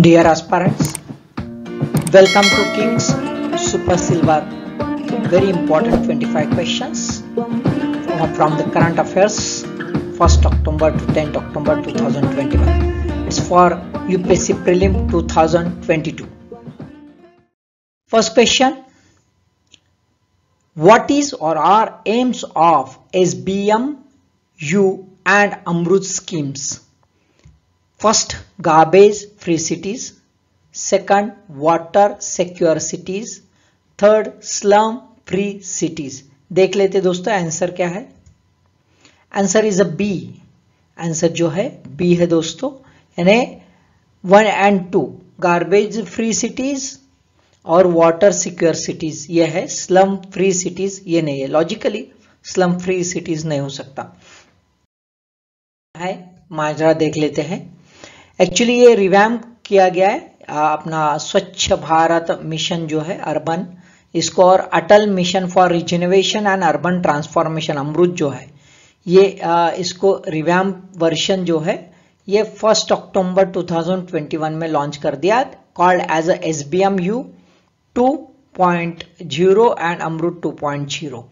Dear aspirants, welcome to King's Super Silver. Very important 25 questions from the current affairs 1st October to 10th October 2021. It's for UPSC Prelim 2022. First question. What is or are aims of SBM, U and Amrut schemes? First, garbage free cities. Second, water secure cities. Third, slum free cities. देख लेते दोस्तों answer क्या है. Answer is a B. Answer जो है B है दोस्तों, यानी 1 and 2 गार्बेज फ्री सिटीज और वाटर सिक्योर सिटीज. ये है स्लम फ्री सिटीज, ये नहीं है. लॉजिकली स्लम फ्री सिटीज नहीं हो सकता है. माजरा देख लेते हैं. एक्चुअली ये रिवैम्प किया गया है अपना स्वच्छ भारत मिशन जो है अर्बन, इसको, और Atal mission for regeneration and urban transformation Amrut जो है ये इसको रिवैम्प वर्जन जो है ये 1 अक्टूबर 2021 में लॉन्च कर दिया, called as a SBMU 2.0 and Amrut 2.0.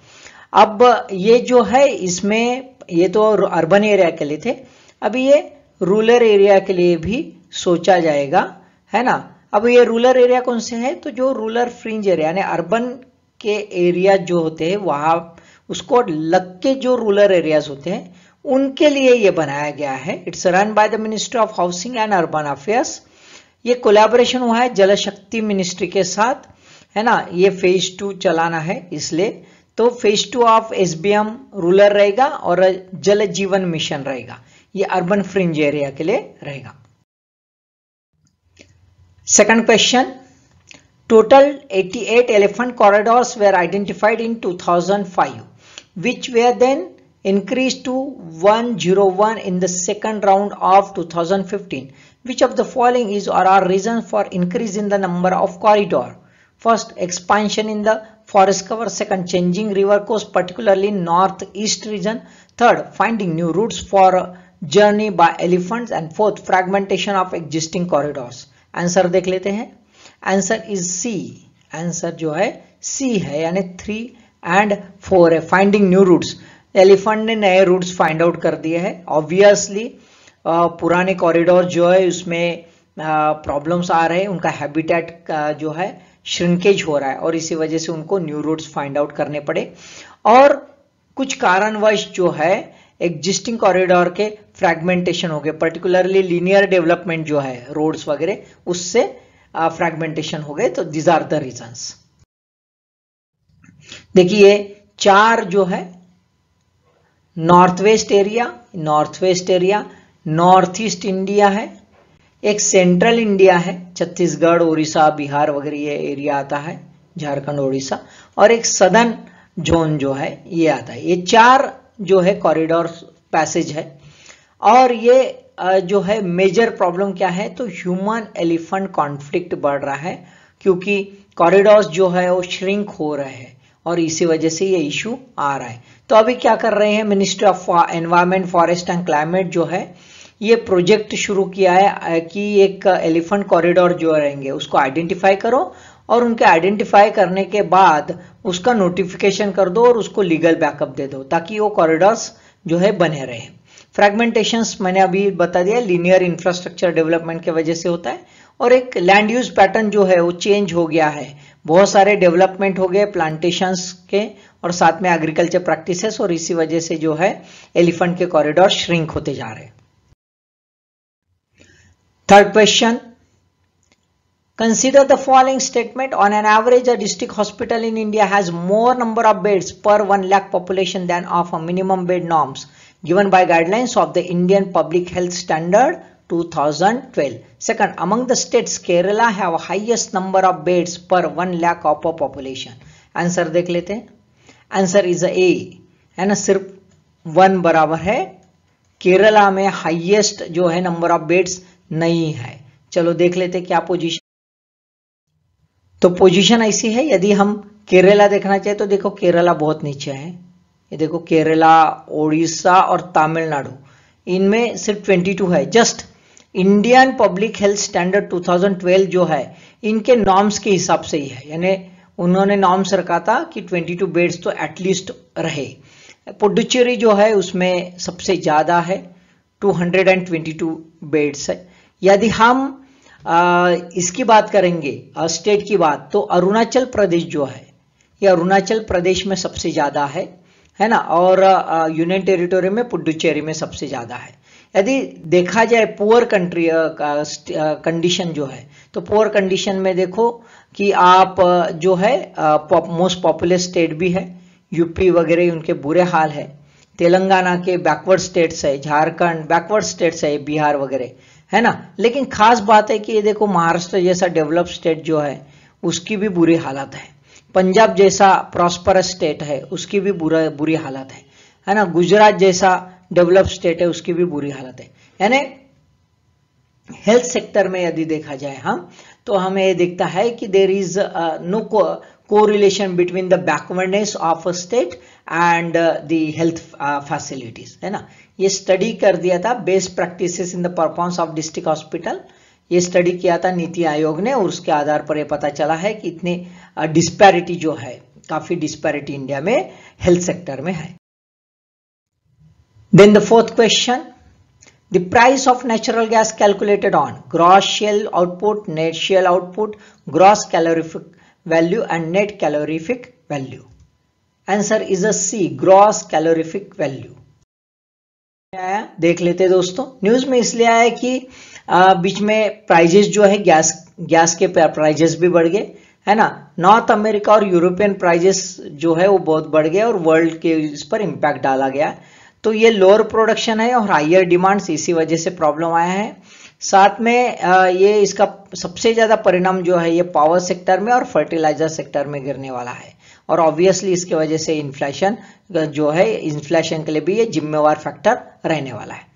अब ये जो है इसमें ये तो अर्बन एरिया के लिए थे, अभी ये रूरल एरिया के लिए भी सोचा जाएगा, है ना. अब ये रूरल एरिया कौन से है, तो जो रूरल फ्रिंज एरिया यानी अर्बन के एरिया जो होते हैं वहां उसको लग के जो रूरल एरियाज होते हैं उनके लिए ये बनाया गया है. It's run by the ministry of housing and urban affairs. ये कोलैबोरेशन हुआ है जल शक्ति मिनिस्ट्री के साथ, है ना. ये फेज 2 चलाना है इसलिए, तो फेज 2 ऑफ SBM रूरल रहेगा और जल जीवन मिशन रहेगा. ये अर्बन फ्रिंज एरिया के लिए रहेगा. Second question. Total 88 elephant corridors were identified in 2005 which were then increased to 101 in the second round of 2015. Which of the following is or are reasons for increase in the number of corridor? First, expansion in the forest cover. Second, changing river course, particularly northeast region. Third, finding new routes for journey by elephants. And fourth, fragmentation of existing corridors. Answer देख लेते हैं. Answer is C. Answer जो है सी है, यानी 3 and 4 है. Finding new roots, elephant ने नए रूट्स फाइंड आउट कर दिए हैं. ऑब्वियसली पुराने कॉरिडोर जो है उसमें प्रॉब्लम्स आ रहे हैं, उनका हैबिटेट जो है श्रिंकेज हो रहा है और इसी वजह से उनको न्यू रूट्स फाइंड आउट करने पड़े. और कुछ कारणवश जो है एग्जिस्टिंग कॉरिडोर के फ्रैगमेंटेशन हो गए, पर्टिकुलरली लीनियर डेवलपमेंट जो है रोड्स वगैरह उससे फ्रैगमेंटेशन हो गए. तो दीज आर द रीजंस. देखिए 4 जो है north west area, north east India है, एक सेंट्रल इंडिया है, छत्तीसगढ़, उड़ीसा, बिहार वगैरह ये एरिया आता है, झारखंड, उड़ीसा, और एक सदर्न जोन जो है ये आता है. ये 4 जो है कॉरिडोर पैसेज है. और ये जो है मेजर प्रॉब्लम क्या है, तो ह्यूमन एलिफेंट कॉन्फ्लिक्ट बढ़ रहा है क्योंकि कॉरिडोर्स जो है वो श्रिंक हो रहे हैं और इसी वजह से ये इशू आ रहा है. तो अभी क्या कर रहे हैं, ministry of environment, forest and climate जो है ये प्रोजेक्ट शुरू किया है कि एक एलिफेंट कॉरिडोर जो रहेंगे उसको आइडेंटिफाई करो और उनके आइडेंटिफाई करने के बाद उसका नोटिफिकेशन कर दो और उसको लीगल बैकअप दे दो ताकि वो कॉरिडोर्स जो है बने रहे. फ्रैगमेंटेशंस मैंने अभी बता दिया, लीनियर इंफ्रास्ट्रक्चर डेवलपमेंट की वजह से होता है. और एक लैंड यूज पैटर्न जो है वो चेंज हो गया है, बहुत सारे डेवलपमेंट हो गए प्लांटेशंस के और साथ में एग्रीकल्चर प्रैक्टिसेस, और इसी वजह से जो है एलिफेंट के कॉरिडोर श्रिंक होते जा रहे हैं. Third question. Consider the following statement. On an average, a district hospital in India has more number of beds per 1 lakh population than of a minimum bed norms given by guidelines of the Indian Public Health Standard 2012. Second, among the states, Kerala have highest number of beds per 1 lakh of a population. Answer देख लेते हैं. Answer is a, है ना, सिर्फ 1 बराबर है. केरला में highest जो है नंबर ऑफ बेड्स नहीं है. चलो देख लेते क्या पोजीशन. तो पोजीशन ऐसी है, यदि हम केरला देखना चाहे तो देखो केरला बहुत नीचे है. ये देखो केरला, ओडिशा और तमिलनाडु, इनमें सिर्फ 22 है. Just Indian public health standard 2012 जो है इनके नॉर्म्स के हिसाब से ही है, यानी उन्होंने नॉर्म्स रखा था कि 22 बेड्स तो एटलीस्ट रहे। पुडुचेरी जो है उसमें सबसे ज्यादा है, 222 बेड्स है। यदि हम इसकी बात करेंगे स्टेट की बात, तो अरुणाचल प्रदेश जो है ये अरुणाचल प्रदेश में सबसे ज्यादा है ना, और यूनियन टेरिटोरी में पुडुचेरी में सबसे ज्यादा है। यदि देखा जाए पुअर कंट्री कंडीशन जो है, तो पुअर कंडीशन में देखो कि आप जो है मोस्ट पॉपुलस स्टेट भी है, यूपी वगैरह उनके बुरे हाल है, तेलंगाना के बैकवर्ड स्टेट्स है, झारखंड बैकवर्ड स्टेट्स है, बिहार वगैरह है ना। लेकिन खास बात है कि ये देखो महाराष्ट्र जैसा डेवलप स्टेट जो है उसकी भी बुरी हालत है, पंजाब जैसा प्रॉस्परस स्टेट है उसकी भी बुरी हालत है ना, गुजरात जैसा डेवलप स्टेट है उसकी भी बुरी हालत है। यानी हेल्थ सेक्टर में यदि देखा जाए हम, तो हमें ये दिखता है कि there is no correlation between the backwardness of a state and the health facilities, है ना। ये स्टडी कर दिया था best practices in the performance of district hospital, ये स्टडी किया था नीति आयोग ने, और उसके आधार पर ये पता चला है कि इतनी डिस्पैरिटी जो है, काफी डिस्पैरिटी इंडिया में हेल्थ सेक्टर में है। Then the fourth question, the price of natural gas calculated on gross shell output, net shell output, gross calorific value and net calorific value. Answer is a C, gross calorific value. देख लेते दोस्तों, news में इसलिए आया कि बीच में prices जो है गैस के प्राइजेस भी बढ़ गए, है ना। नॉर्थ अमेरिका और यूरोपियन प्राइजेस जो है वो बहुत बढ़ गए और वर्ल्ड के इस पर इंपैक्ट डाला गया। तो ये लोअर प्रोडक्शन है और हायर डिमांड्स, इसी वजह से प्रॉब्लम आया है। साथ में ये इसका सबसे ज्यादा परिणाम जो है ये पावर सेक्टर में और फर्टिलाइजर सेक्टर में गिरने वाला है, और ऑब्वियसली इसके वजह से इन्फ्लेशन जो है, इन्फ्लेशन के लिए भी ये जिम्मेवार फैक्टर रहने वाला है।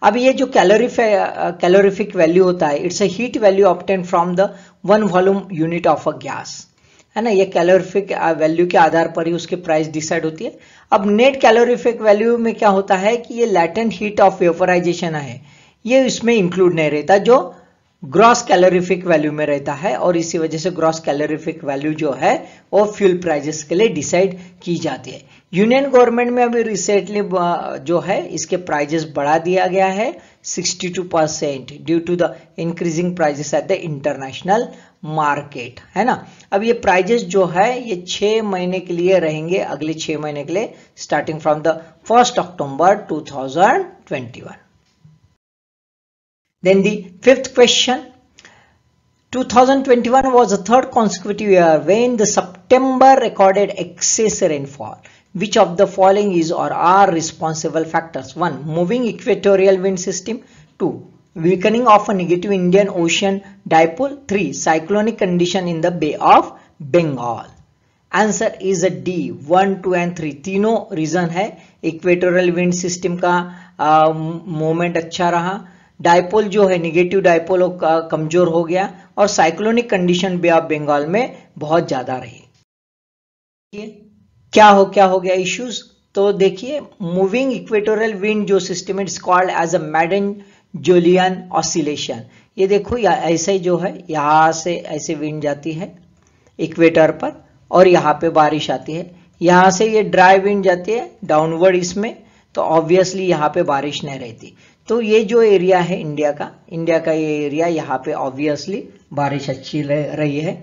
अब ये जो कैलोरीफिक वैल्यू होता है, it's a heat value obtain from the 1 volume unit of a gas, है ना। ये कैलोरीफिक वैल्यू के आधार पर ही उसकी प्राइस डिसाइड होती है। अब नेट कैलोरीफिक वैल्यू में क्या होता है कि ये लैटेंट हीट ऑफ वेपराइजेशन है, ये इसमें इंक्लूड नहीं रहता, जो ग्रॉस कैलोरीफिक वैल्यू में रहता है, और इसी वजह से ग्रॉस कैलोरीफिक वैल्यू जो है वो फ्यूल प्राइजेस के लिए डिसाइड की जाती है। यूनियन गवर्नमेंट में अभी रिसेंटली जो है इसके प्राइजेस बढ़ा दिया गया है 62% due to the increasing prices at the international market, है ना। अब ये प्राइजेस जो है ये 6 महीने के लिए रहेंगे, अगले 6 महीने के लिए, starting from the 1 October 2021। Then the fifth question, 2021 was the third consecutive year when the September recorded excess rainfall. Which of the following is or are responsible factors? 1. Moving equatorial wind system. 2. Weakening of a negative Indian Ocean dipole. 3. Cyclonic condition in the Bay of Bengal. Answer is a D, 1, 2 and 3 तीनों reason है। Equatorial wind system का movement अच्छा रहा, dipole जो है negative dipole कमजोर हो गया, और cyclonic condition Bay of Bengal में बहुत ज्यादा रही। क्या हो गया इश्यूज, तो देखिए मूविंग इक्वेटोरियल विंड जो system it's called as a Madden Julian oscillation. ये देखो ऐसे जो है यहां से ऐसे विंड जाती है इक्वेटर पर और यहाँ पे बारिश आती है, यहां से ये ड्राई विंड जाती है डाउनवर्ड इसमें, तो ऑब्वियसली यहाँ पे बारिश नहीं रहती। तो ये जो एरिया है इंडिया का ये एरिया, यहाँ पे ऑब्वियसली बारिश अच्छी रही है।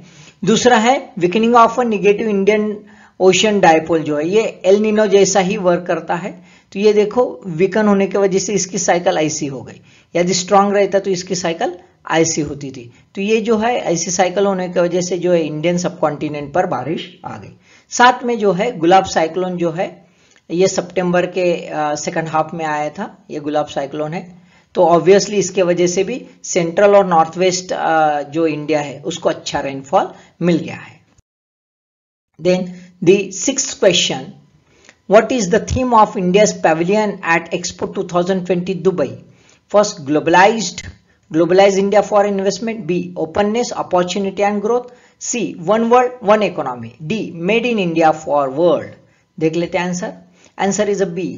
दूसरा है weakening of a negative Indian ocean dipole, जो है ये एल नीनो जैसा ही वर्क करता है। तो ये देखो वीकन होने की वजह से इसकी साइकिल ऐसी हो गई, यदि स्ट्रांग रहता तो इसकी साइकिल ऐसी होती थी। तो ये जो है ऐसी साइकिल होने की वजह से जो है इंडियन सब कॉन्टिनेंट पर बारिश आ गई। साथ में जो है गुलाब साइक्लोन जो है ये सितंबर के सेकंड हाफ में आया था, ये गुलाब साइक्लोन है। तो ऑब्वियसली इसके वजह से भी सेंट्रल और नॉर्थ वेस्ट जो इंडिया है उसको अच्छा रेनफॉल मिल गया है। Then the sixth question, what is the theme of India's pavilion at Expo 2020 Dubai? First, globalize India for investment. B, openness, opportunity and growth. C, one world one economy. D, made in India for world. देख लेते हैं answer. Answer is a B.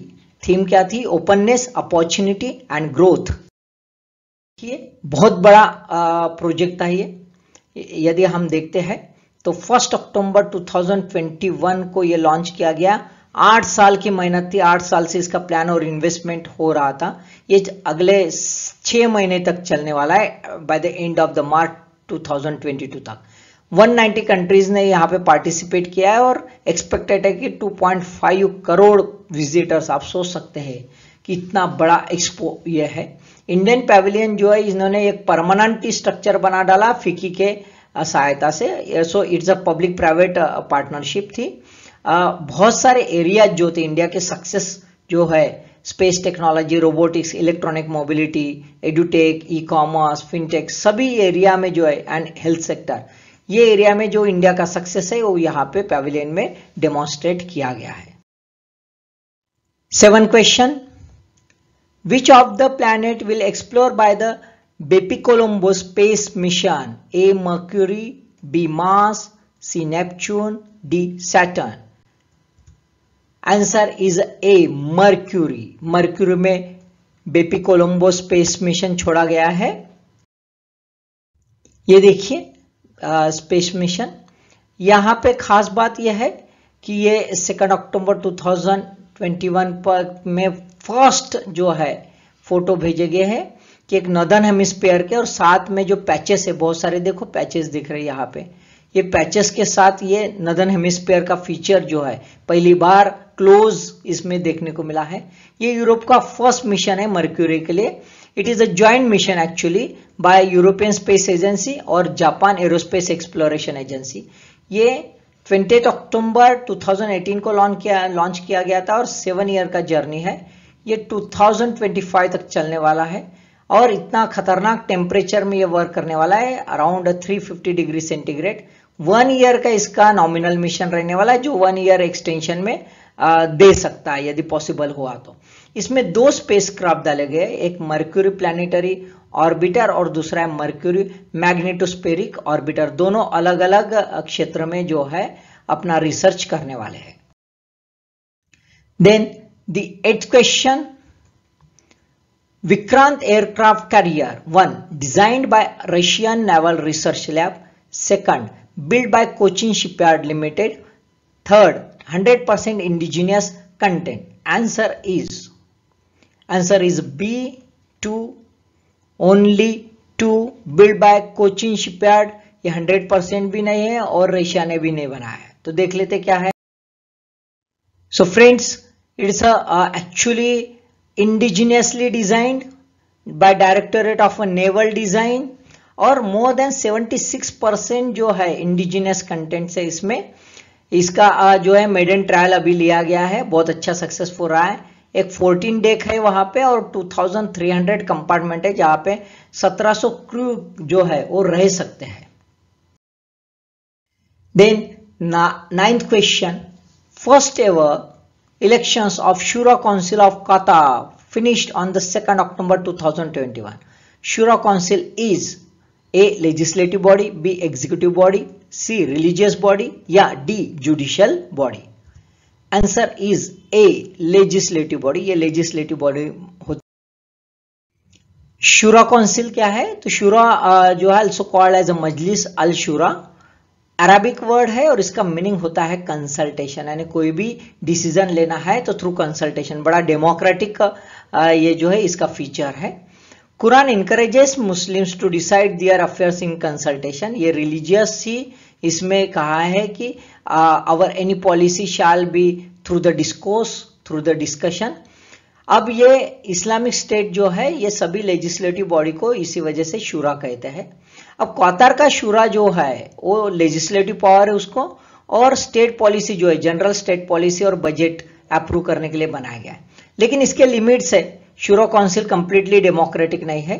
Theme क्या थी? Openness, opportunity and growth. ये बहुत बड़ा project था ये। यदि हम देखते हैं तो 1 अक्टूबर 2021 को ये लॉन्च किया गया। 8 साल की मेहनत थी, 8 साल से इसका प्लान और इन्वेस्टमेंट हो रहा था। ये अगले 6 महीने तक चलने वाला है, by the end of the March 2022 तक। 190 कंट्रीज ने यहाँ पे पार्टिसिपेट किया है और एक्सपेक्टेड है कि 2.5 करोड़ विजिटर्स। आप सोच सकते हैं कि इतना बड़ा एक्सपो ये है। इंडियन पैविलियन जो है इन्होंने एक परमानेंट स्ट्रक्चर बना डाला फिकी के सहायता से। So it's a public private partnership थी। बहुत सारे एरिया जो थे इंडिया के सक्सेस जो है, space technology, robotics, electronic mobility, edutech, e commerce, fintech, सभी एरिया में जो है, एंड हेल्थ सेक्टर, ये एरिया में जो इंडिया का सक्सेस है वो यहाँ पे पैविलियन में डेमोन्स्ट्रेट किया गया है। 7 question, which of the planet will explore by the Bepicolombo space mission? A. Mercury, B. Mars, C. Neptune, D. Saturn. Answer is a, mercury. Mercury में बेपिकोलम्बो स्पेस मिशन छोड़ा गया है। ये देखिए स्पेस मिशन। यहां पे खास बात यह है कि ये 2 अक्टूबर 2021 पर में फर्स्ट जो है फोटो भेजे गए हैं कि एक नॉर्दर्न हेमिस्फीयर के, और साथ में जो पैचेस है, बहुत सारे देखो पैचेस दिख रहे हैं यहाँ पे। ये पैचेस के साथ ये नॉर्दर्न हेमिस्फीयर का फीचर जो है पहली बार क्लोज इसमें देखने को मिला है। ये यूरोप का फर्स्ट मिशन है मर्क्यूरी के लिए। It is a joint mission actually bye European space agency और जापान एरोस्पेस एक्सप्लोरेशन एजेंसी। ये 28 अक्टूबर 2018 को लॉन्च किया गया था और 7 ईयर का जर्नी है। ये 2025 तक चलने वाला है और इतना खतरनाक टेम्परेचर में ये वर्क करने वाला है, अराउंड 350 डिग्री सेंटीग्रेड। 1 ईयर का इसका नॉमिनल मिशन रहने वाला है, जो 1 ईयर एक्सटेंशन में दे सकता है यदि पॉसिबल हुआ तो। इसमें 2 स्पेसक्राफ्ट डाले गए, एक मर्क्यूरी प्लैनेटरी ऑर्बिटर और दूसरा है मर्क्यूरी मैग्नेटोस्फेरिक ऑर्बिटर। दोनों अलग अलग क्षेत्र में जो है अपना रिसर्च करने वाले हैं। देन द 8th क्वेश्चन, Vikrant aircraft carrier 1 designed by Russian naval research lab, 2nd built by Cochin Shipyard Limited, 3rd 100% indigenous content. Answer is B, 2 only 2 built by Cochin Shipyard। ये 100% भी नहीं है और रशिया ने भी नहीं बनाया है। तो देख लेते क्या है। So friends, it's actually indigenously designed by Directorate of Naval Design और मोर देन 76% जो है इंडिजिनस कंटेंट से इसमें। इसका जो है मेडन ट्रायल अभी लिया गया है, बहुत अच्छा सक्सेसफुल रहा है। एक 14 डेक है वहां पे और 2300 कंपार्टमेंट है जहां पे 1700 क्रू जो है वो रह सकते हैं। Then 9th question, first ever elections of Shura council of Qatar finished on the 2 October 2021। Shura council is A legislative body, B executive body, C religious body या D judicial body। Answer is A legislative body। ये legislative body होती है। शूरा council क्या है? तो शूरा जो है also called as a मजलिस अल शूरा, अरबिक वर्ड है और इसका मीनिंग होता है कंसल्टेशन, यानी कोई भी डिसीजन लेना है तो थ्रू कंसल्टेशन। बड़ा डेमोक्रेटिक ये जो है इसका फीचर है। Quran encourages Muslims to decide their affairs in consultation. ये रिलीजियस ही इसमें कहा है कि our any policy shall be through the discourse, through the discussion. अब ये इस्लामिक स्टेट जो है ये सभी लेजिस्लेटिव बॉडी को इसी वजह से शूरा कहते हैं। अब कतार का शूरा जो है वो लेजिस्लेटिव पावर है उसको, और स्टेट पॉलिसी जो है जनरल स्टेट पॉलिसी और बजट अप्रूव करने के लिए बनाया गया है। लेकिन इसके लिमिट्स है, शूरा काउंसिल कंप्लीटली डेमोक्रेटिक नहीं है।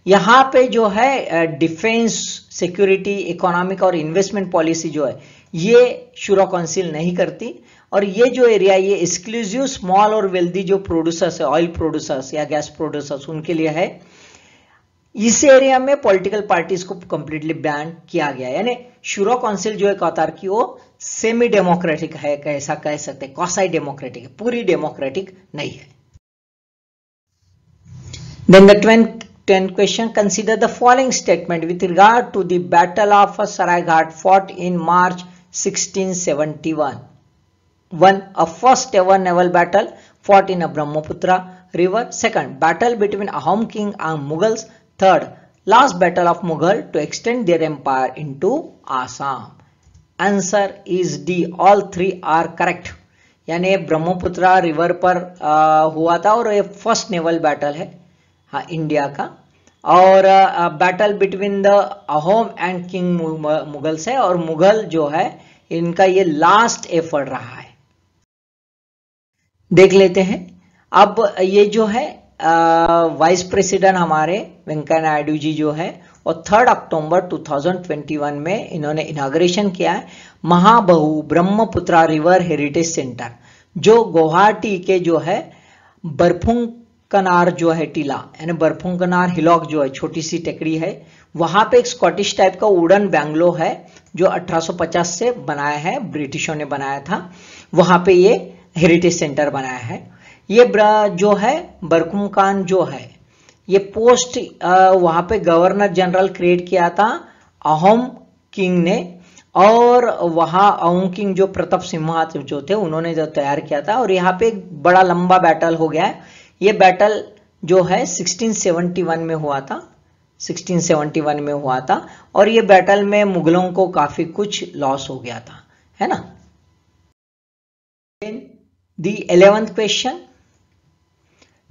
यहाँ पे जो है डिफेंस, सिक्योरिटी, इकोनॉमिक और इन्वेस्टमेंट पॉलिसी जो है ये शूरा काउंसिल नहीं करती। और ये जो एरिया ये एक्सक्लूसिव स्मॉल और वेल्दी जो प्रोड्यूसर्स है, ऑयल प्रोड्यूसर्स या गैस प्रोड्यूसर्स, उनके लिए है। इस एरिया में पॉलिटिकल पार्टीज को कंप्लीटली बैन किया गया है। यानी शूरा काउंसिल जो है कतार की वो सेमी डेमोक्रेटिक है, कैसा कह सकते हैं, क्वासी डेमोक्रेटिक है, पूरी डेमोक्रेटिक नहीं है। Then the 10th question, consider the following statement with regard to the Battle of Saraighat fought in March 1671. 1. A first ever naval battle fought in a Brahmaputra river. 2nd, battle between Ahom king and Mughals. 3rd, last battle of Mughal to extend their empire into Assam. Answer is D. All three are correct. यानी Brahmaputra river पर हुआ था और ये first naval battle है हाँ India का, और battle between the Ahom and king Mughals है, और मुगल जो है इनका ये लास्ट एफर्ट रहा है। देख लेते हैं अब ये जो है वाइस प्रेसिडेंट हमारे वेंकैया नायडू जी जो है, और 3 अक्टूबर 2021 में इन्होंने इनाग्रेशन किया है Mahabahu Brahmaputra river heritage centre, जो गुवाहाटी के जो है बरफुंग कनार जो है टीला यानी बरफुंग कनार हिलॉक जो है छोटी सी टेकड़ी है, वहां पे एक स्कॉटिश टाइप का वुडन बैंगलो है जो 1850 से बनाया है, ब्रिटिशों ने बनाया था, वहां पे ये हेरिटेज सेंटर बनाया है। ये जो है बरफुंग जो है ये पोस्ट वहां पे गवर्नर जनरल क्रिएट किया था अहोम किंग ने, और वहां अहोम किंग जो प्रताप सिम्हा जो थे उन्होंने जो तैयार किया था, और यहाँ पे एक बड़ा लंबा बैटल हो गया है। ये बैटल जो है 1671 में हुआ था, 1671 में हुआ था, और ये बैटल में मुगलों को काफी कुछ लॉस हो गया था, है ना। The 11th question,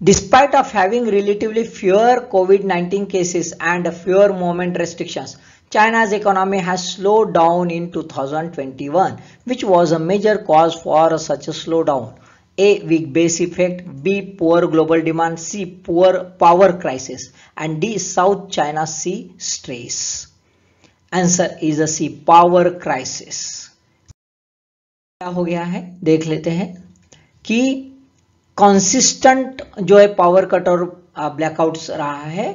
despite of having relatively fewer COVID-19 cases and fewer movement restrictions, China's economy has slowed down in 2021. Which was a major cause for such a slowdown? A. Weak base effect. B. Poor global demand. C. Poor power crisis. And D. South China Sea stress. Answer is a C. Power crisis. क्या हो गया है देख लेते हैं कि consistent जो है पावर कट और ब्लैकआउट्स रहा है।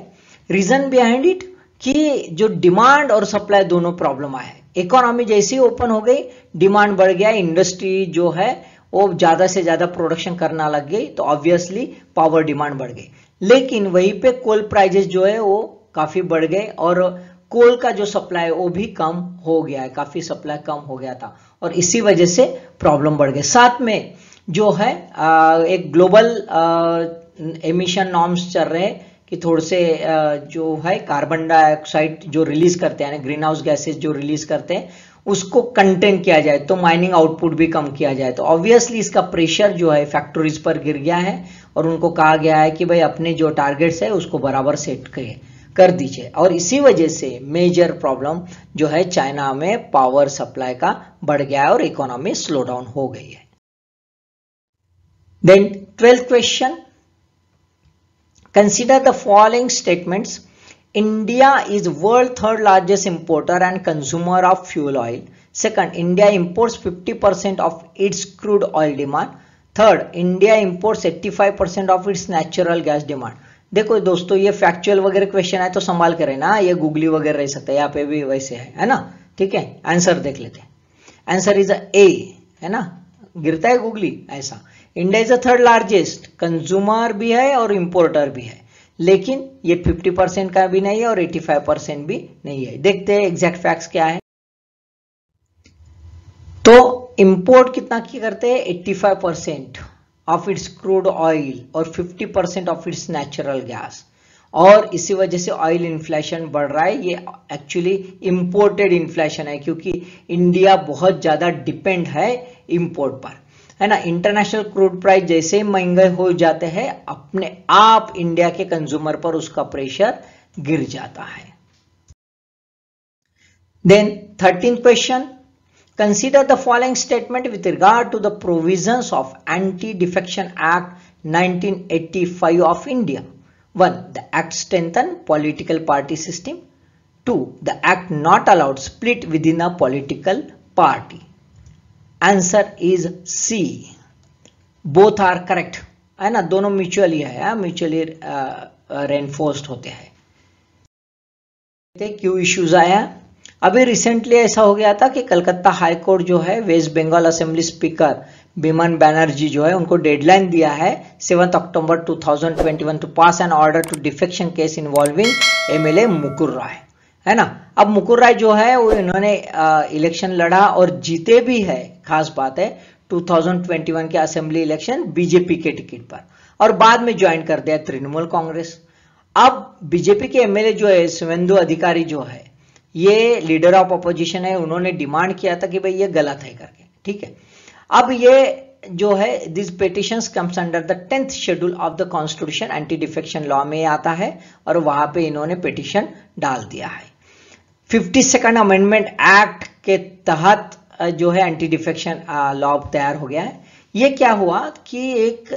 रीजन बिहाइंड इट कि जो डिमांड और सप्लाई दोनों प्रॉब्लम आए, इकोनॉमी जैसे ही ओपन हो गई डिमांड बढ़ गया, इंडस्ट्री जो है वो ज्यादा से ज्यादा प्रोडक्शन करना लग गई, तो ऑब्वियसली पावर डिमांड बढ़ गई। लेकिन वहीं पे कोल प्राइजेस जो है वो काफी बढ़ गए, और कोल का जो सप्लाई वो भी कम हो गया है, काफी सप्लाई कम हो गया था, और इसी वजह से प्रॉब्लम बढ़ गई। साथ में जो है एक ग्लोबल एमिशन नॉर्म्स चल रहे हैं कि थोड़े से जो है कार्बन डाइऑक्साइड जो रिलीज करते हैं, ग्रीन हाउस गैसेज जो रिलीज करते हैं उसको कंटेन किया जाए, तो माइनिंग आउटपुट भी कम किया जाए, तो ऑब्वियसली इसका प्रेशर जो है फैक्ट्रीज पर गिर गया है, और उनको कहा गया है कि भाई अपने जो टारगेट्स है उसको बराबर सेट कर दीजिए, और इसी वजह से मेजर प्रॉब्लम जो है चाइना में पावर सप्लाई का बढ़ गया है और इकोनॉमी स्लो डाउन हो गई है। Then 12th question, consider the following statements. India is world third largest importer and consumer of fuel oil. Second, India imports 50% of its crude oil demand. Third, India imports 85% of its natural gas demand. देखो दोस्तों ये factual वगैरह question है तो संभाल कर ना, ये गूगली वगैरह रह सकता है, यहाँ पे भी वैसे है ना, ठीक है। आंसर देख लेते हैं, आंसर इज ए, है ना, गिरता है गूगली ऐसा। India is the third largest, consumer भी है और इंपोर्टर भी है, लेकिन ये 50% का भी नहीं है और 85% भी नहीं है। देखते हैं एग्जैक्ट फैक्ट्स क्या है। तो इंपोर्ट कितना की करते हैं, 85% ऑफ इट्स क्रूड ऑयल और 50% ऑफ इट्स नेचुरल गैस, और इसी वजह से ऑयल इन्फ्लेशन बढ़ रहा है। ये एक्चुअली इंपोर्टेड इन्फ्लेशन है, क्योंकि इंडिया बहुत ज्यादा डिपेंड है इंपोर्ट पर, है ना। इंटरनेशनल क्रूड प्राइस जैसे ही महंगे हो जाते हैं अपने आप इंडिया के कंज्यूमर पर उसका प्रेशर गिर जाता है। Then 13th question, consider the following statement with regard to the provisions of anti defection act 1985 of India. 1. The act strengthened political party system. 2. The act not allowed split within a political party. Answer is C. Both are correct, है ना, दोनों mutually है, mutually reinforced होते हैं। क्यों issues आया, अभी recently ऐसा हो गया था कि कलकत्ता हाई कोर्ट जो है वेस्ट बंगाल असेंबली स्पीकर बिमन बैनर्जी जो है उनको डेडलाइन दिया है 7 October 2021 to pass an order to defection case involving MLA Mukul Roy, है ना। अब मुकुल राय जो है वो इन्होंने इलेक्शन लड़ा और जीते भी है, खास बात है 2021 के असेंबली इलेक्शन बीजेपी के टिकट पर, और बाद में ज्वाइन कर दिया तृणमूल कांग्रेस। अब बीजेपी के एमएलए जो है शुवेंदु अधिकारी जो है ये लीडर ऑफ अपोजिशन है, उन्होंने डिमांड किया था कि भाई ये गलत है करके, ठीक है। अब ये जो है this petitions comes under the 10th schedule of the constitution, anti defection law में आता है और वहां पे इन्होंने पिटिशन डाल दिया है। 52nd अमेंडमेंट एक्ट के तहत जो है एंटी डिफेक्शन लॉ तैयार हो गया है। ये क्या हुआ कि एक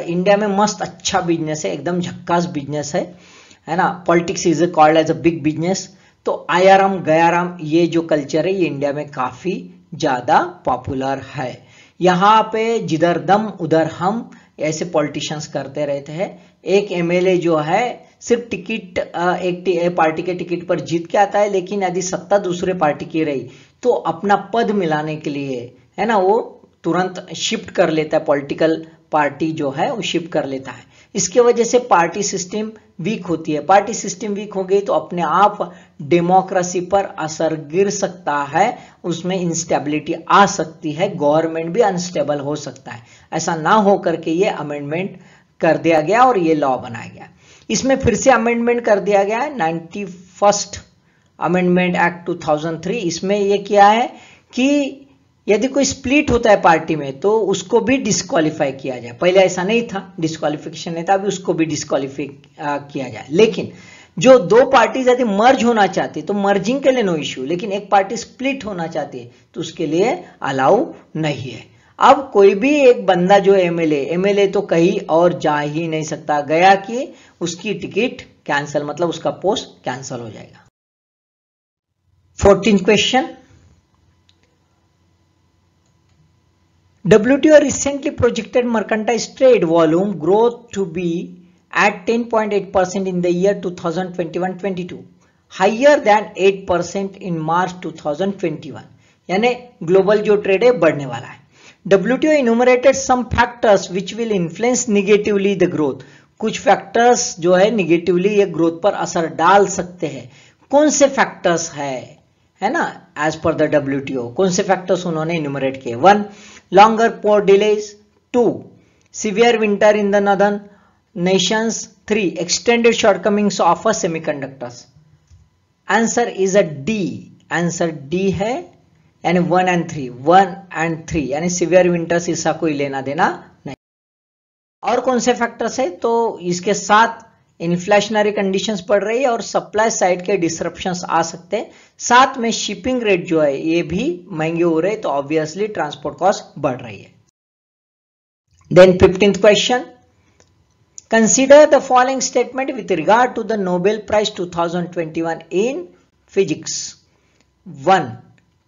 इंडिया में मस्त अच्छा बिजनेस है, एकदम झक्कास बिजनेस है ना। Politics is called as a big business. तो आयाराम गयाराम ये जो कल्चर है ये इंडिया में काफी ज्यादा पॉपुलर है। यहाँ पे जिधर दम उधर हम ऐसे पॉलिटिशियंस करते रहते हैं। एक एमएलए जो है सिर्फ टिकट एक पार्टी के टिकट पर जीत के आता है, लेकिन यदि सत्ता दूसरे पार्टी की रही तो अपना पद मिलाने के लिए, है ना, वो तुरंत शिफ्ट कर लेता है, पॉलिटिकल पार्टी जो है वो शिफ्ट कर लेता है। इसके वजह से पार्टी सिस्टम वीक होती है। पार्टी सिस्टम वीक हो गई तो अपने आप डेमोक्रेसी पर असर गिर सकता है, उसमें इंस्टेबिलिटी आ सकती है, गवर्नमेंट भी अनस्टेबल हो सकता है। ऐसा ना हो करके ये अमेंडमेंट कर दिया गया और ये लॉ बनाया गया। इसमें फिर से अमेंडमेंट कर दिया गया है 91st अमेंडमेंट एक्ट 2003। इसमें ये किया है कि यदि कोई स्प्लिट होता है पार्टी में तो उसको भी डिस्क्वालीफाई किया जाए। पहले ऐसा नहीं था, डिस्क्वालिफिकेशन नहीं था, अभी उसको भी डिस्क्वालीफाई किया जाए। लेकिन जो दो पार्टीज यदि मर्ज होना चाहती है तो मर्जिंग के लिए नो इश्यू, लेकिन एक पार्टी स्प्लिट होना चाहती है तो उसके लिए अलाउ नहीं है। अब कोई भी एक बंदा जो एमएलए तो कहीं और जा ही नहीं सकता, गया कि उसकी टिकट कैंसिल, मतलब उसका पोस्ट कैंसिल हो जाएगा। 14th question, WTO recently projected mercantile trade volume growth to be at 10.8% in the year 2021-22, higher than 8% in March 2021। यानी ग्लोबल जो ट्रेड है बढ़ने वाला है। WTO enumerated some factors which will influence negatively the growth। कुछ factors जो है negatively ये ग्रोथ पर असर डाल सकते हैं। कौन से फैक्टर्स है ना, एज पर द WTO कौन से फैक्टर्स उन्होंने इन्यूमरेट किए। 1, longer port delays, 2, severe winter in the northern nations, 3, extended shortcomings of semiconductors। Answer is a D, answer D है, यानी 1 and 3 यानी सिवियर विंटर्स, इसका कोई लेना देना नहीं। और कौन से फैक्टर्स है, तो इसके साथ इन्फ्लेशनरी कंडीशंस बढ़ रही है और सप्लाई साइड के डिसरप्शंस आ सकते हैं। साथ में शिपिंग रेट जो है ये भी महंगे हो रहे हैं, तो ऑब्वियसली ट्रांसपोर्ट कॉस्ट बढ़ रही है। Then 15th question, consider the following statement with regard to the Nobel prize 2021 in physics. 1,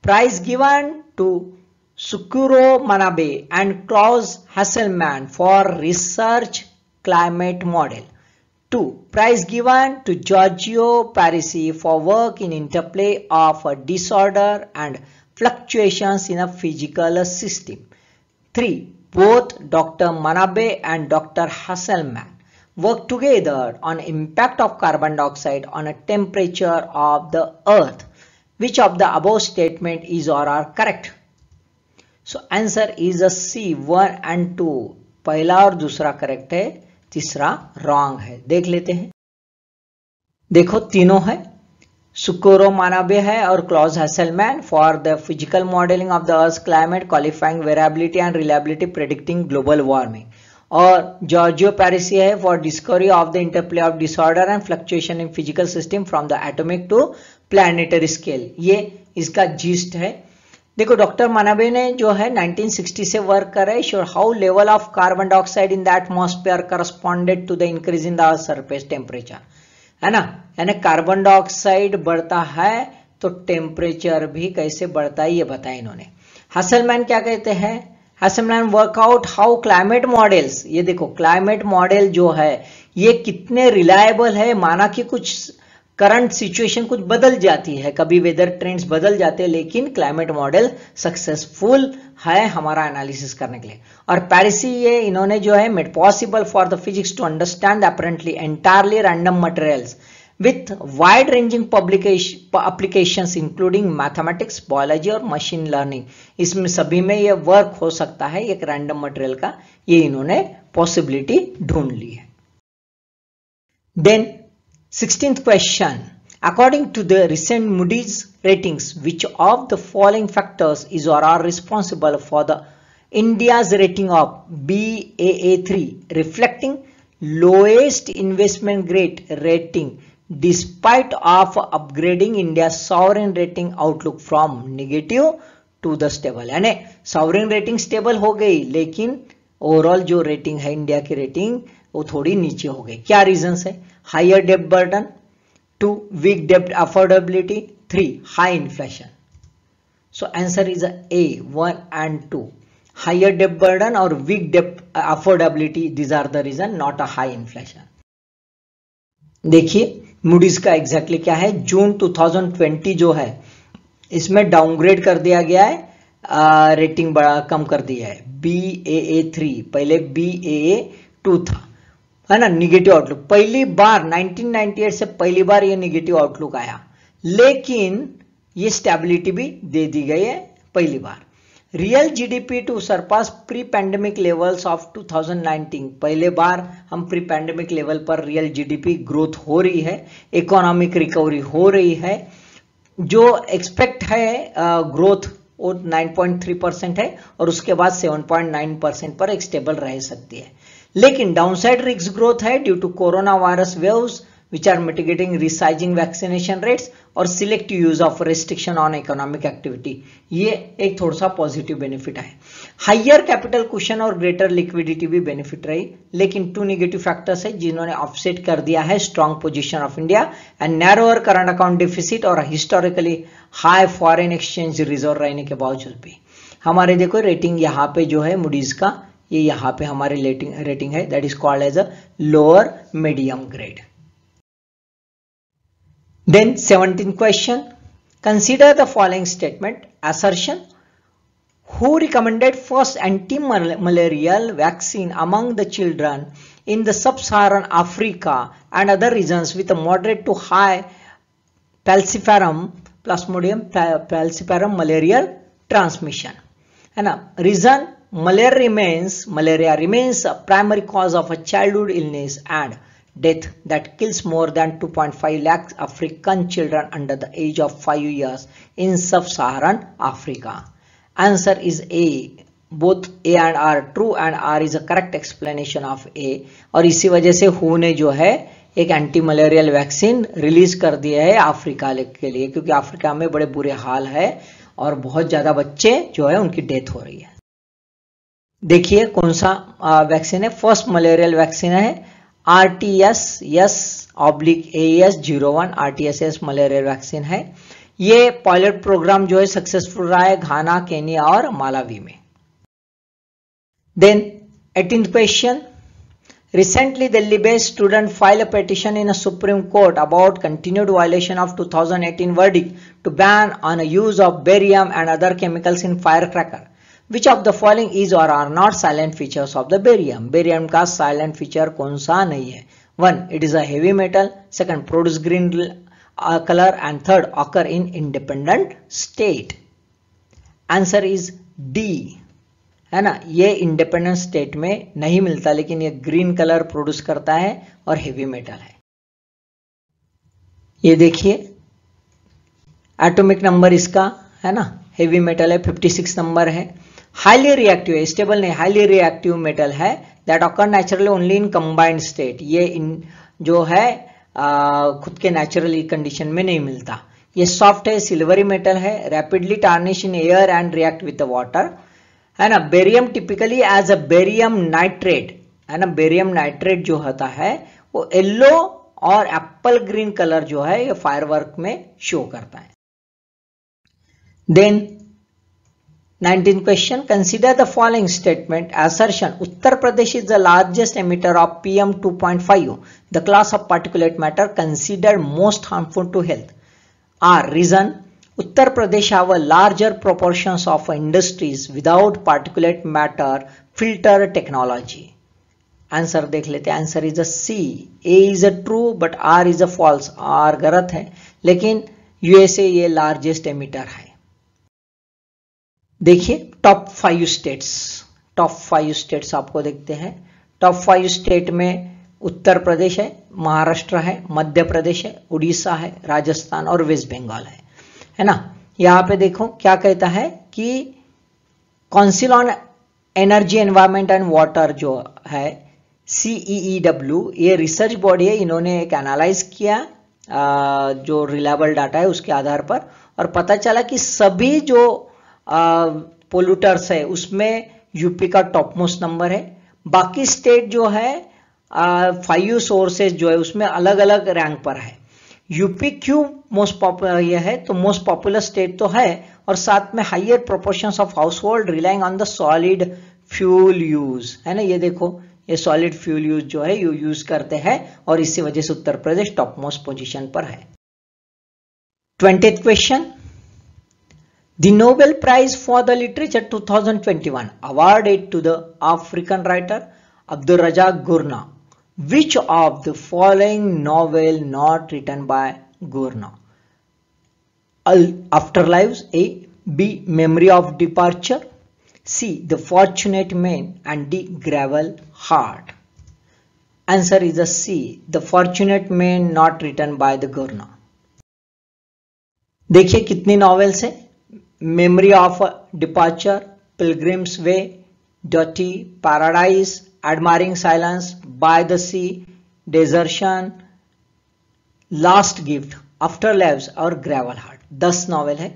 prize given to Sukuro Manabe and Klaus Hasselmann for research climate model। 2, prize given to Giorgio Parisi for work in interplay of a disorder and fluctuations in a physical system। 3, both Dr. Manabe and Dr. Hasselmann work together on impact of carbon dioxide on a temperature of the earth। Which of the above statement is or are correct? So answer is a C, 1 and 2। पहला और दूसरा correct है, तीसरा wrong है। देख लेते हैं। देखो तीनों है, सुकोरो मानाबे है और Klaus Hasselmann for the physical modelling of the earth climate, qualifying variability and reliability, predicting global warming. और जॉर्जियो पैरिसी है for discovery of the interplay of disorder and fluctuation in physical system from the atomic to planetary scale. ये इसका gist है। देखो doctor मनाबे ने जो है 1960 से वर्क कर रहे हैं, show how level of carbon dioxide in the atmosphere corresponded to the increase in the surface temperature, है ना। यानी कार्बन डाइऑक्साइड बढ़ता है तो टेम्परेचर भी कैसे बढ़ता है ये बताया इन्होंने। हैसेलमैन क्या कहते हैं, हैसेलमैन वर्कआउट हाउ क्लाइमेट मॉडल्स, ये देखो क्लाइमेट मॉडल जो है ये कितने रिलायबल है, माना कि कुछ करंट सिचुएशन कुछ बदल जाती है, कभी वेदर ट्रेंड्स बदल जाते हैं, लेकिन क्लाइमेट मॉडल सक्सेसफुल है हमारा एनालिसिस करने के लिए। और पैरिसी ये इन्होंने जो है made possible for the physics to understand apparently entirely random materials with wide ranging applications including mathematics, biology और machine learning। इसमें सभी में ये वर्क हो सकता है एक रैंडम मटेरियल का, ये इन्होंने पॉसिबिलिटी ढूंढ ली है। Then 16th question, according to the recent Moody's ratings, which of the following factors is or are responsible for the India's rating of Baa3 reflecting lowest investment grade rating despite of upgrading India's sovereign rating outlook from negative to the stable। यानी sovereign rating stable हो गई, लेकिन overall जो rating है India की rating वो थोड़ी नीचे हो गई। क्या रीजंस है? हायर डेब्ट बर्डन, 2 वीक डेब्ट affordability, 3 high inflation. So answer is A 1 and 2। Higher डेब्ट बर्डन और वीक डेब्ट affordability, these are the reason, not a high inflation. देखिए मूडीज का एग्जैक्टली क्या है, जून 2020 जो है इसमें डाउनग्रेड कर दिया गया है, रेटिंग बड़ा कम कर दिया है। Baa3 पहले Baa2 था, है ना, निगेटिव आउटलुक। पहली बार 1998 से पहली बार ये निगेटिव आउटलुक आया, लेकिन ये स्टेबिलिटी भी दे दी गई है पहली बार। Real GDP to surpass pre pandemic levels of 2019, पहले बार हम प्री पैंडेमिक लेवल पर रियल जीडीपी ग्रोथ हो रही है, इकोनॉमिक रिकवरी हो रही है। जो एक्सपेक्ट है ग्रोथ वो 9.3% है और उसके बाद 7.9% पर एक स्टेबल रह सकती है, लेकिन डाउनसाइड रिस्क ग्रोथ है due to corona virus waves which are mitigating resizing vaccination rates और selective use of restriction on economic activity। ये एक थोड़ा सा पॉजिटिव बेनिफिट है। हाइयर कैपिटल कुशन और ग्रेटर लिक्विडिटी भी बेनिफिट रही, लेकिन 2 नेगेटिव फैक्टर्स है जिन्होंने ऑफसेट कर दिया है strong position of India and narrower current account deficit और historically high foreign exchange reserve रहने के बावजूद भी। हमारे देखो रेटिंग यहाँ पे जो है मूडीज का, ये यहाँ पे हमारी रेटिंग है, that is called as a lower medium grade. Then 17th question, consider the following statement. Assertion, who recommended first anti-malarial vaccine among the children in the sub-Saharan Africa and other regions with a moderate to high falciparum plasmodium falciparum malarial transmission? है ना, reason, malaria remains a primary cause of a childhood illness and death that kills more than 2.5 lakh African children under the age of 5 years in sub-Saharan Africa. Answer is A. Both A and R true and R is a correct explanation of A। और इसी वजह से WHO ने जो है एक anti malarial vaccine release कर दिया है अफ्रीका के लिए, क्योंकि अफ्रीका में बड़े बुरे हाल है और बहुत ज्यादा बच्चे जो है उनकी डेथ हो रही है। देखिए कौन सा वैक्सीन है, फर्स्ट मलेरियल वैक्सीन है RTS-AES-01 RTS मलेरिया वैक्सीन है। ये पायलट प्रोग्राम जो है सक्सेसफुल रहा है घाना, केनिया और मालावी में। Then 18th question, recently Delhi based student filed a petition in a Supreme Court about continued violation of 2018 verdict to ban on a use of barium and other chemicals in firecracker। Which of the following is or are not silent features of the barium? barium का silent feature कौन सा नहीं है? 1. It is a heavy metal. 2. Produce green color. And 3. Occur in independent state. Answer is D, है ना, ये independent state में नहीं मिलता, लेकिन ये ग्रीन कलर प्रोड्यूस करता है और हेवी मेटल है। ये देखिए एटॉमिक नंबर इसका, है ना, हेवी मेटल है, 56 नंबर है। हाईली रिएक्टिव है, स्टेबल नहीं, हाईली रिएक्टिव मेटल है, that occur naturally only in combined state. ये जो है खुद के नेचुरल कंडीशन में नहीं मिलता। ये सॉफ्ट है, सिल्वरी मेटल है, rapidly tarnish in air and react with the water, है ना। Barium typically as a barium nitrate, है ना, बेरियम नाइट्रेट जो होता है वो येलो और एप्पल ग्रीन कलर जो है ये फायरवर्क में शो करता है। Then 19th question, consider the following statement. Assertion, Uttar Pradesh is the largest emitter of PM 2.5, the class of particulate matter considered most harmful to health. R. Reason, Uttar Pradesh have a larger proportions of industries without particulate matter filter technology. Answer देख लेते हैं. Answer is a C. A is a true but R is a false. R गलत है, लेकिन USA ये largest emitter है. देखिए top 5 states. Top 5 states आपको देखते हैं. टॉप 5 स्टेट में उत्तर प्रदेश है, महाराष्ट्र है, मध्य प्रदेश है, उड़ीसा है, राजस्थान और वेस्ट बंगाल है ना. यहां पे देखो क्या कहता है कि council on energy environment and water जो है CEEW, ये रिसर्च बॉडी है. इन्होंने एक एनालाइज किया जो रिलायबल डाटा है उसके आधार पर, और पता चला कि सभी जो पोल्यूटर्स है उसमें यूपी का टॉप मोस्ट नंबर है. बाकी स्टेट जो है 5 सोर्सेज जो है उसमें अलग अलग रैंक पर है. यूपी क्यों मोस्ट पॉपुलर ये है, तो मोस्ट पॉपुलर स्टेट तो है, और साथ में higher proportions of house hold relying on the solid fuel use है ना. ये देखो ये सॉलिड फ्यूल यूज जो है यूज करते हैं, और इसी वजह से उत्तर प्रदेश टॉप मोस्ट पोजीशन पर है. 20th question, the Nobel prize for the literature 2021 awarded to the African writer Abdul Razak Gurnah. Which of the following novel not written by Gurnah? Afterlives, A. B. Memory of Departure, C. The Fortunate Man, and D. Gravel Heart. Answer is a C. The Fortunate Man not written by the Gurnah. देखिए कितनी novels है. Memory of departure, pilgrims way, dirty paradise, admiring silence, by the sea, desertion, last gift, afterlives और gravel heart. 10 novel है.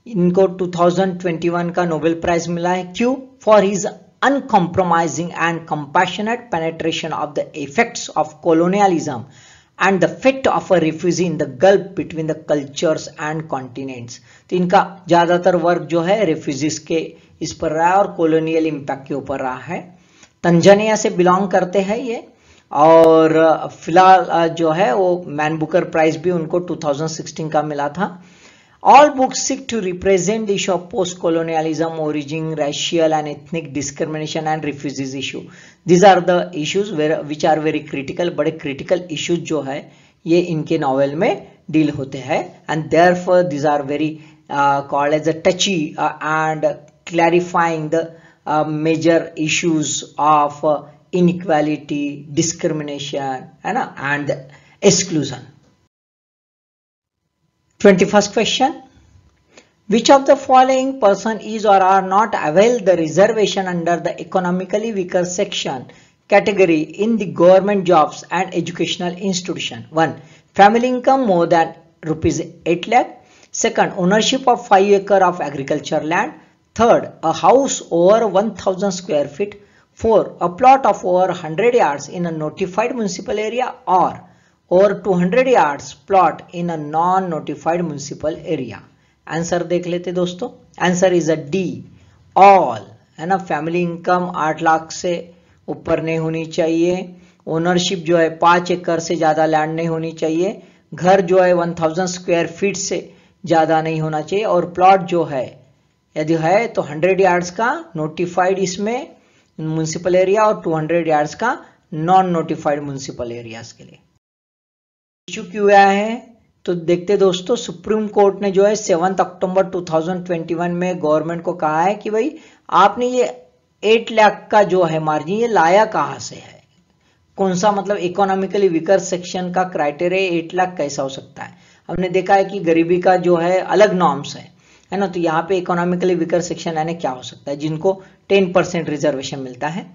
इनको 2021 का Nobel prize मिला है. क्यों? For his uncompromising and compassionate penetration of the effects of colonialism and the fate of a refugee in the gulf between the cultures and continents. तो इनका ज्यादातर वर्क जो है रेफ्यूजीज के इस पर रहा है और कॉलोनियल इंपैक्ट के ऊपर रहा है. तंजानिया से बिलोंग करते हैं ये, और फिलहाल जो है वो मैन बुकर प्राइज भी उनको 2016 का मिला था. All books seek to represent the issue of post-colonialism, origin, racial and ethnic discrimination and refugees issue. These are the issues which are very critical. बड़े critical issues जो है ये इनके नॉवेल में डील होते हैं, and therefore these are very called as a touchy and clarifying the major issues of inequality, discrimination, है ना, and exclusion. 21st question, which of the following person is or are not avail the reservation under the economically weaker section category in the government jobs and educational institution? 1. Family income more than rupees 8 lakh. 2. Ownership of 5 acre of agriculture land. 3. A house over 1000 square feet. 4. A plot of over 100 yards in a notified municipal area, or और 200 yards plot in a non notified municipal area. Answer देख लेते दोस्तों. Answer is a D, all है ना. Family income 8 lakh से ऊपर नहीं होनी चाहिए. ओनरशिप जो है 5 एकड़ से ज्यादा लैंड नहीं होनी चाहिए. घर जो है 1000 स्क्वायर फीट से ज्यादा नहीं होना चाहिए. और प्लॉट जो है यदि है तो 100 यार्ड्स का नोटिफाइड इसमें म्युनिसिपल एरिया, और 200 यार्ड्स का नॉन नोटिफाइड म्युनिसिपल एरियाज के लिए. इशू क्यों आया है तो देखते दोस्तों. सुप्रीम कोर्ट ने जो है 7 अक्टूबर 2021 में गवर्नमेंट को कहा है कि भाई आपने ये 8 लाख का जो है मार्जिन ये लाया कहां से है, कौन सा मतलब इकोनॉमिकली वीकर सेक्शन का क्राइटेरिया 8 लाख कैसा हो सकता है. हमने देखा है कि गरीबी का जो है अलग नॉर्म्स है ना. तो यहाँ पे इकोनॉमिकली वीकर सेक्शन यानी क्या हो सकता है, जिनको 10% रिजर्वेशन मिलता है.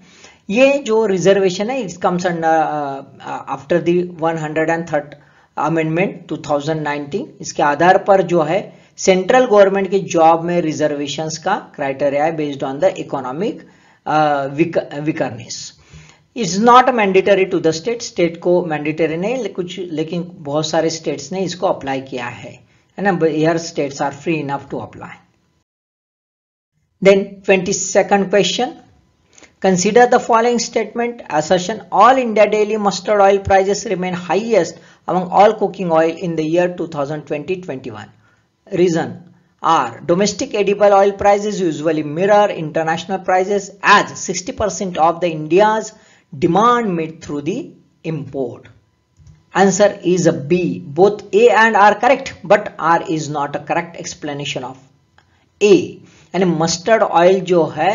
ये जो रिजर्वेशन है it comes after the 103rd amendment 2019. इसके आधार पर जो है सेंट्रल गवर्नमेंट के जॉब में रिजर्वेशंस का क्राइटेरिया है based on the economic weakness. It's not mandatory to the state. State को मैंडेटरी नहीं, लेकिन बहुत सारे स्टेट्स ने इसको अप्लाई किया है ना. Here states are free enough to apply. Then 22nd question. Consider the following statement. Assertion: all India daily mustard oil prices remain highest among all cooking oil in the year 2020-21. Reason are domestic edible oil prices usually mirror international prices as 60% of the India's demand met through the import. Answer is a B. Both A and R correct, but R is not a correct explanation of A. यानी mustard oil जो है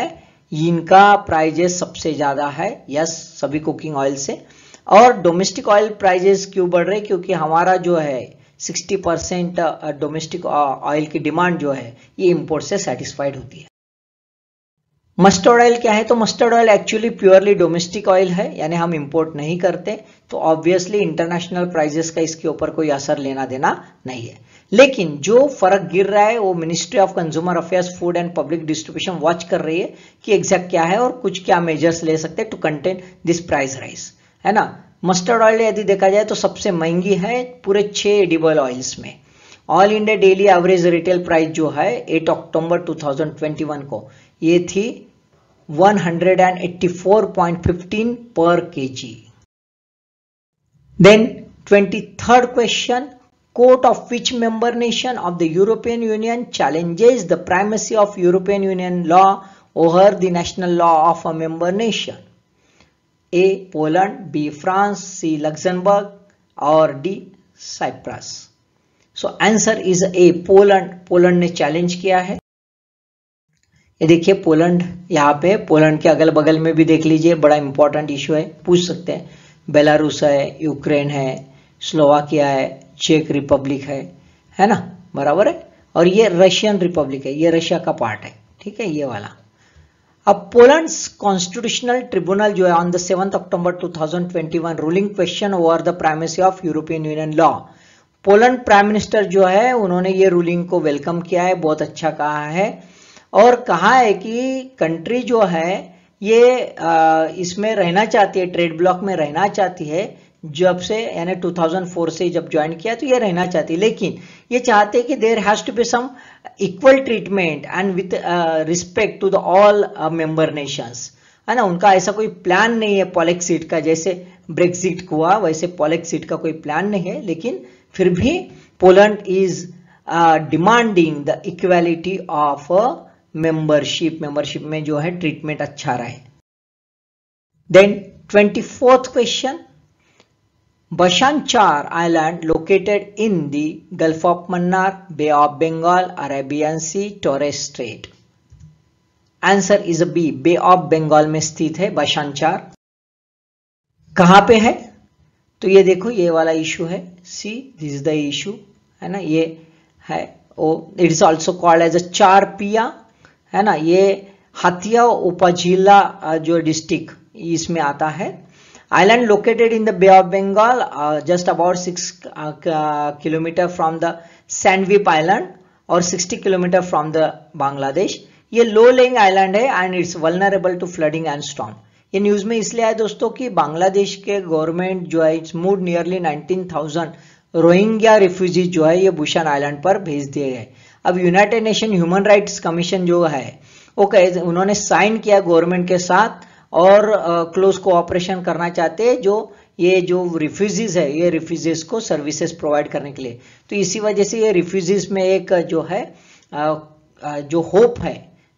इनका prices सबसे ज्यादा है, yes, सभी cooking oil से। और डोमेस्टिक ऑयल प्राइजेस क्यों बढ़ रहे? क्योंकि हमारा जो है 60% डोमेस्टिक ऑयल की डिमांड जो है ये इंपोर्ट से सेटिस्फाइड होती है। मस्टर्ड ऑयल क्या है? तो mustard oil actually purely domestic oil है, यानी हम इंपोर्ट नहीं करते, तो ऑब्वियसली इंटरनेशनल प्राइजेस का इसके ऊपर कोई असर लेना देना नहीं है। लेकिन जो फर्क गिर रहा है वो ministry of consumer affairs, food and public distribution watch कर रही है कि एग्जैक्ट क्या है और कुछ क्या मेजर्स ले सकते हैं to contain this price rise, है ना। मस्टर्ड ऑयल यदि देखा जाए तो सबसे महंगी है पूरे 6 एडिबल ऑयल्स में। All India daily average retail price जो है 8 अक्टूबर 2021 को ये थी 184.15 पर KG. Then 23rd question. Court of which member nation of the European Union challenges the primacy of European Union law over the national law of a member nation? A. Poland, B. France, C. Luxembourg और D. Cyprus. So answer is A. Poland. Poland ने challenge किया है। ये देखिए Poland, यहाँ पे Poland के अगल बगल में भी देख लीजिए, बड़ा इंपॉर्टेंट इश्यू है, पूछ सकते हैं। बेलारूस है, यूक्रेन है, स्लोवाकिया है, चेक रिपब्लिक है ना, बराबर है। और ये रशियन रिपब्लिक है, ये रशिया का पार्ट है, ठीक है, ये वाला। अब पोलैंड कॉन्स्टिट्यूशनल ट्रिब्यूनल जो है on the 7 October 2021 ruling question over the primacy of European union law. Poland prime minister जो है उन्होंने ये रूलिंग को वेलकम किया है, बहुत अच्छा कहा है, और कहा है कि कंट्री जो है ये इसमें रहना चाहती है, ट्रेड ब्लॉक में रहना चाहती है जब से, यानी 2004 से जब ज्वाइन किया तो ये रहना चाहती है, लेकिन ये चाहते हैं कि there has to be some equal treatment and with respect to the all member nations, है ना। उनका ऐसा कोई प्लान नहीं है पॉलेक्सिट का, जैसे ब्रेक्सिट हुआ वैसे पॉलेक्सिट का कोई प्लान नहीं है, लेकिन फिर भी Poland is demanding the equality of membership में जो है ट्रीटमेंट अच्छा रहे। Then 24th question. Bashan-Char Island located in the Gulf of Mannar, Bay of Bengal, Arabian Sea, Torres Strait. Answer is B, Bay of Bengal में स्थित है बाशान-चार। कहां पे है? तो ये देखो ये वाला इशू है, see this is the issue, है ना, ये है ओ, it is also called as a चार पिया, है ना। ये हथिया उपजिला जो डिस्ट्रिक्ट इसमें आता है। Island located in the Bay of Bengal, just about 6 kilometer from the Sandwich Island और 60 kilometer from the Bangladesh। ये लो लेइंग आइलैंड है and it's vulnerable to flooding and storm. ये न्यूज में इसलिए आया दोस्तों कि बांग्लादेश के गवर्नमेंट जो है it's move nearly 19,000 Rohingya refugees जो है ये बुशान आइलैंड पर भेज दिए गए। अब United nation human rights commission जो है वो उन्होंने साइन किया गवर्नमेंट के साथ और क्लोज कोऑपरेशन करना चाहते हैं ये जो रिफ्यूजीज है ये रिफ्यूजीज को सर्विसेज प्रोवाइड करने के लिए। तो इसी वजह से ये रिफ्यूजीज में एक जो है जो होप है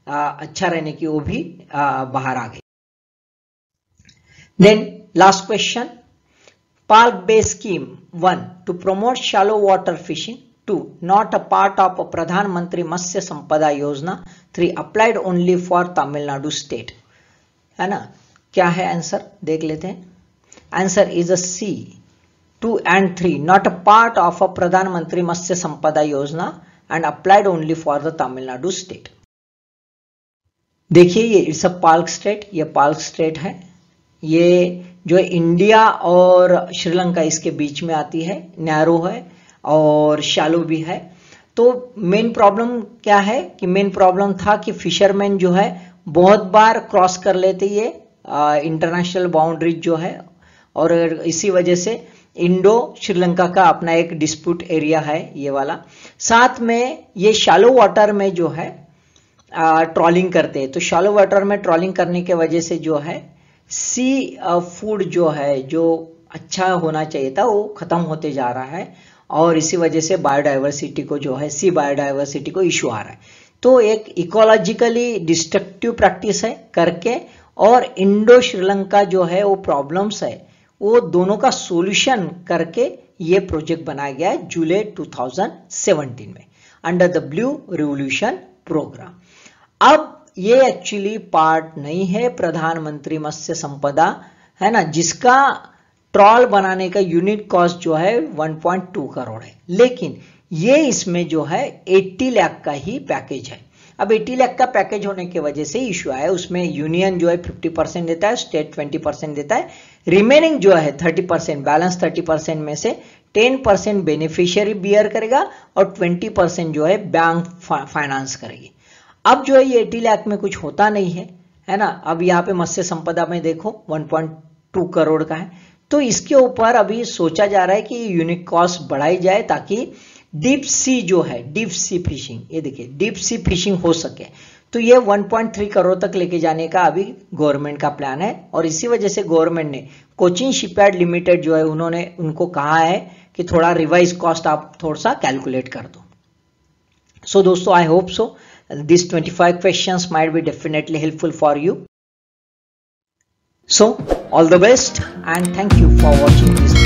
अच्छा रहने की वो भी बाहर आ गई। Then last question, Palk Bay scheme 1 to promote shallow water fishing, 2 not a part of Pradhan Mantri Matsya Sampada Yojana, 3 applied only for Tamil Nadu state, है ना। क्या है आंसर देख लेते हैं। Answer is a C, 2 and 3 not a part of a Pradhan Mantri Matsya Sampada Yojana and applied only for the Tamil Nadu state. देखिए ये it's a Palk state, ये पार्क स्टेट है, ये जो इंडिया और श्रीलंका इसके बीच में आती है, नैरो है और शैलो भी है। तो मेन प्रॉब्लम क्या है कि मेन प्रॉब्लम था कि फिशरमैन जो है बहुत बार क्रॉस कर लेते ये इंटरनेशनल बाउंड्रीज जो है, और इसी वजह से इंडो श्रीलंका का अपना एक डिस्प्यूट एरिया है ये वाला। साथ में ये शैलो वाटर में जो है ट्रॉलिंग करते हैं, तो शैलो वाटर में ट्रॉलिंग करने के वजह से जो है सी फूड जो है, जो अच्छा होना चाहिए था, वो खत्म होते जा रहा है और इसी वजह से बायोडाइवर्सिटी को जो है, सी बायोडाइवर्सिटी को इशू आ रहा है। तो एक इकोलॉजिकली डिस्ट्रक्टिव प्रैक्टिस है करके, और इंडो श्रीलंका जो है वो प्रॉब्लम्स है, वो दोनों का सॉल्यूशन करके ये प्रोजेक्ट बनाया गया है जुलाई 2017 में under the blue revolution programme. अब ये एक्चुअली पार्ट नहीं है प्रधानमंत्री मत्स्य संपदा, है ना, जिसका ट्रॉल बनाने का यूनिट कॉस्ट जो है 1.2 करोड़ है, लेकिन ये इसमें जो है 80 लाख का ही पैकेज है। अब 80 लाख का पैकेज होने की वजह से इश्यू आया, उसमें यूनियन जो है 50% देता है, स्टेट 20% देता है, रिमेनिंग जो है 30%, बैलेंस 30% में से 10% बेनिफिशियरी बियर करेगा और 20% जो है बैंक फाइनेंस करेगी। अब जो है ये 80 लाख में कुछ होता नहीं है, है ना। अब यहाँ पे मत्स्य संपदा में देखो 1.2 करोड़ का है, तो इसके ऊपर अभी सोचा जा रहा है कि यूनिट कॉस्ट बढ़ाई जाए ताकि डीप सी जो है, डीप सी फिशिंग, ये देखिए डीप सी फिशिंग हो सके। तो ये 1.3 करोड़ तक लेके जाने का अभी गवर्नमेंट का प्लान है, और इसी वजह से गवर्नमेंट ने कोचिन शिपयार्ड लिमिटेड जो है, उन्होंने उनको कहा है कि थोड़ा रिवाइज कॉस्ट आप थोड़ा सा कैलकुलेट कर दो। सो दोस्तों, I hope so these 25 questions might be definitely helpful for you. So all the best and thank you for watching this